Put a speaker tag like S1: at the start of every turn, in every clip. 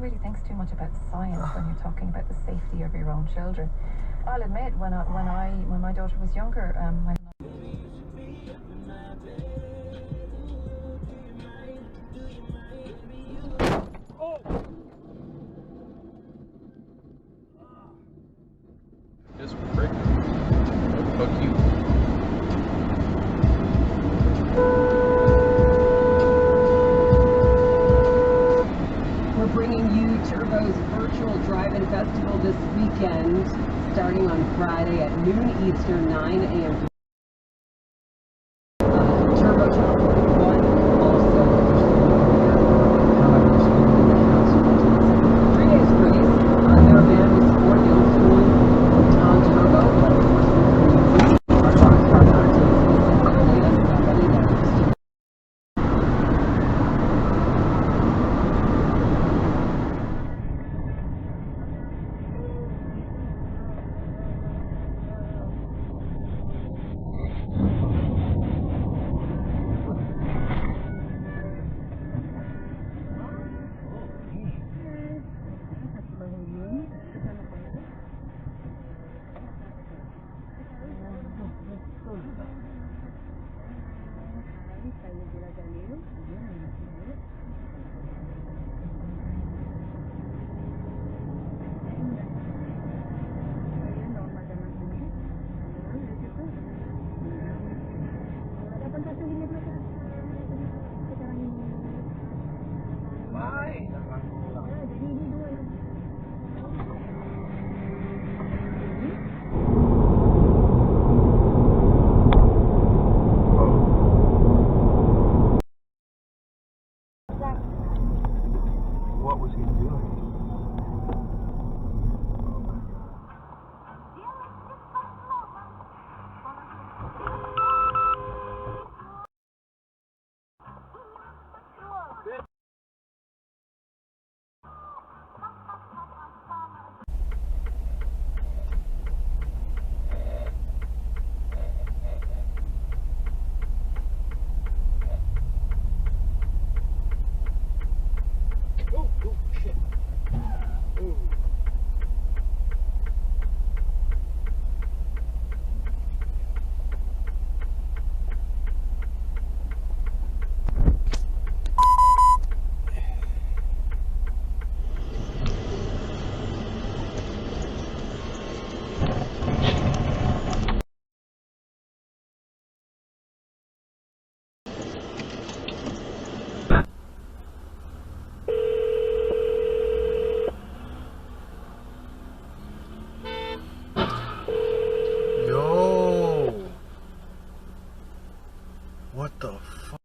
S1: really thinks too much about science when you're talking about the safety of your own children. I'll admit, when my daughter was younger,
S2: Just prick. Fuck you.
S3: We're bringing you Turbo's virtual drive-in festival this weekend, starting on Friday at noon Eastern, 9 a.m. Turbo Top 41 also however, she will be in the house until 3 days grace. Their band will support Young School from Tom Turbo, but of course we're bringing you our rock star concerts this Saturday and Sunday next.
S4: What was he doing? Oh, shit. Ooh. Yo! What the fuck?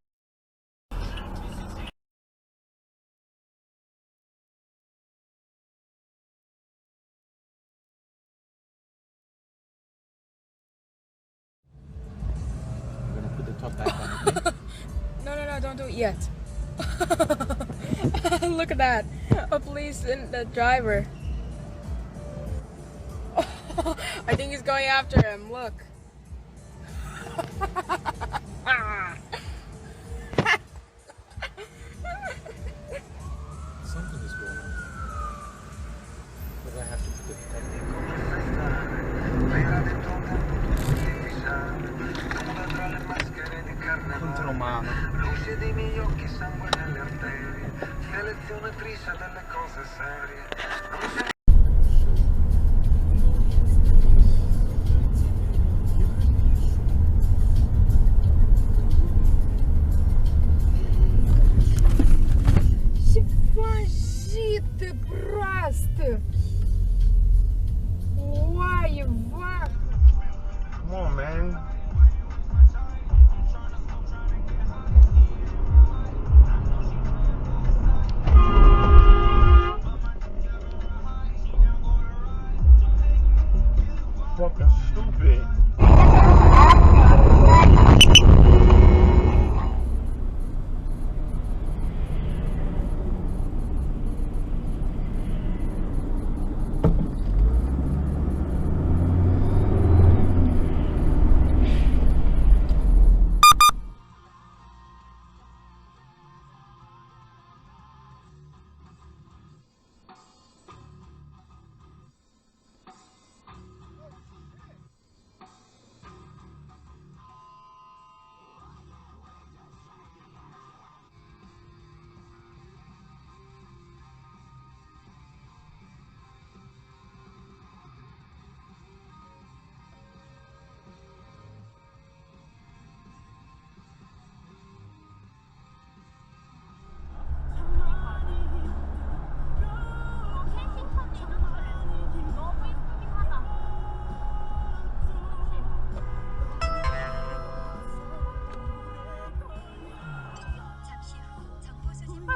S2: I'm gonna put the top back on, okay?
S5: No, don't do it yet. Look at that. A police and the driver. I think he's going after him. Look.
S2: Something is going on. But I have to put the top back on. Contromano.
S6: Luce dei miei occhi, sangue nelle arterie, selezionatrice delle cose serie.
S5: Ты просто! Ой, Иван!
S4: Come on, man.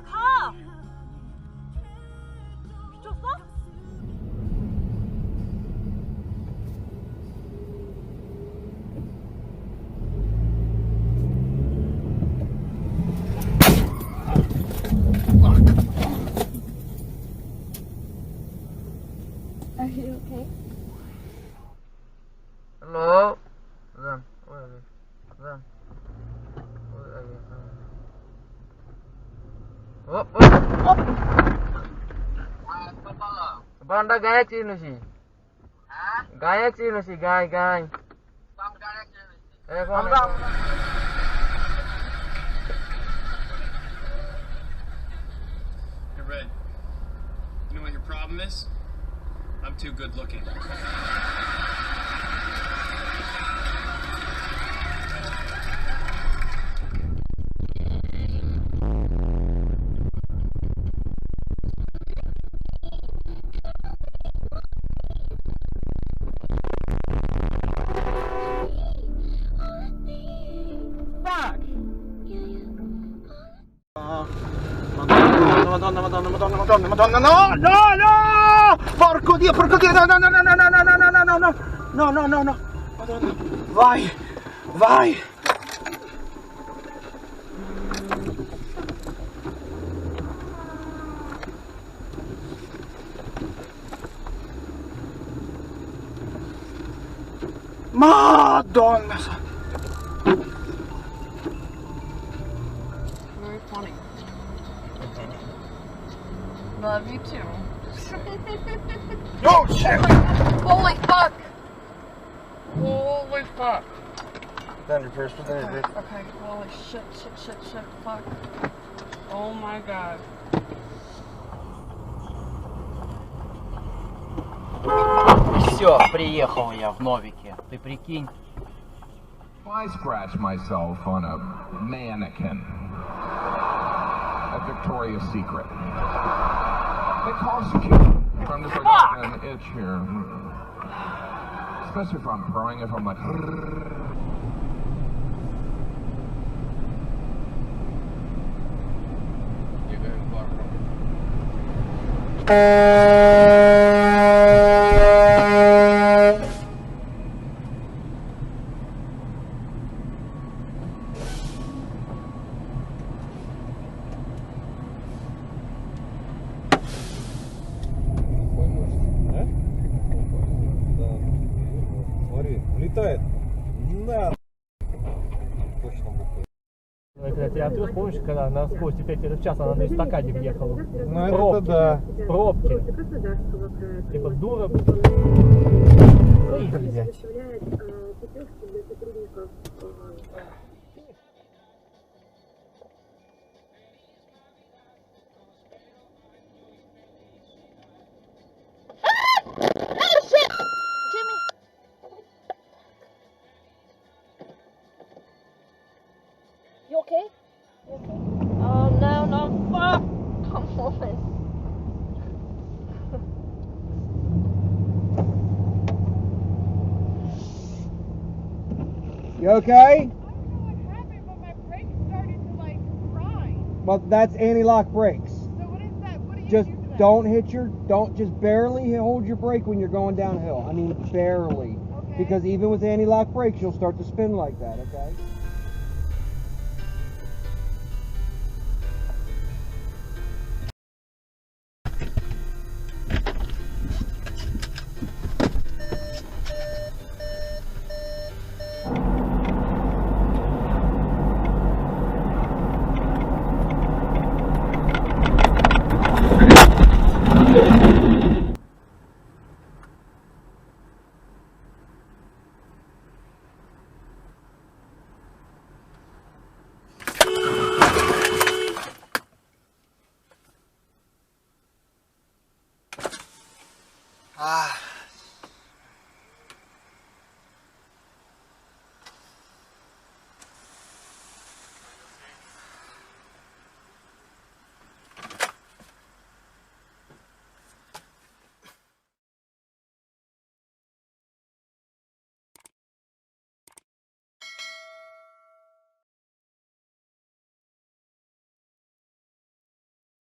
S7: 가. 미쳤어?
S1: Are you okay?
S2: Hello. Vâng. Ôi, vâng. Ôi, Hop. Banda gaya sino si? Ha? Gaya sino si? Gaya. Bang gaya sino si?
S8: Hey, Red. You know what your problem is? I'm too good looking.
S4: Madonna, no! Porco Dio, no! Madonna, vai! Madonna!
S5: Very funny.
S1: Love you too.
S4: Oh shit!
S1: Holy fuck!
S5: Holy fuck.
S2: Then reverse,
S5: Okay, holy shit, fuck. Oh my god.
S9: Все, приехал я в Новике. Ты прикинь.
S10: I scratched myself on a mannequin at Victoria's Secret. It causes you from just like an itch here. Especially if I'm throwing, if I'm like.
S2: You're going far from
S4: Смотри, улетает. На. Точно буквы.
S11: Когда тебя отрёс, помнишь, когда на скорости 5 км в час она на эстакаде въехала?
S4: Ну это да.
S11: Пробки. Типа дура. Блядь.
S7: You okay? Oh no, fuck! Come on.
S12: You okay?
S5: What happened, but my brakes started to like fry.
S12: But that's anti-lock brakes.
S5: So what is that? What do you
S12: Just
S5: do to that?
S12: don't just barely hold your brake when you're going downhill. I mean barely.
S5: Okay.
S12: Because even with anti-lock brakes, you'll start to spin like that, okay?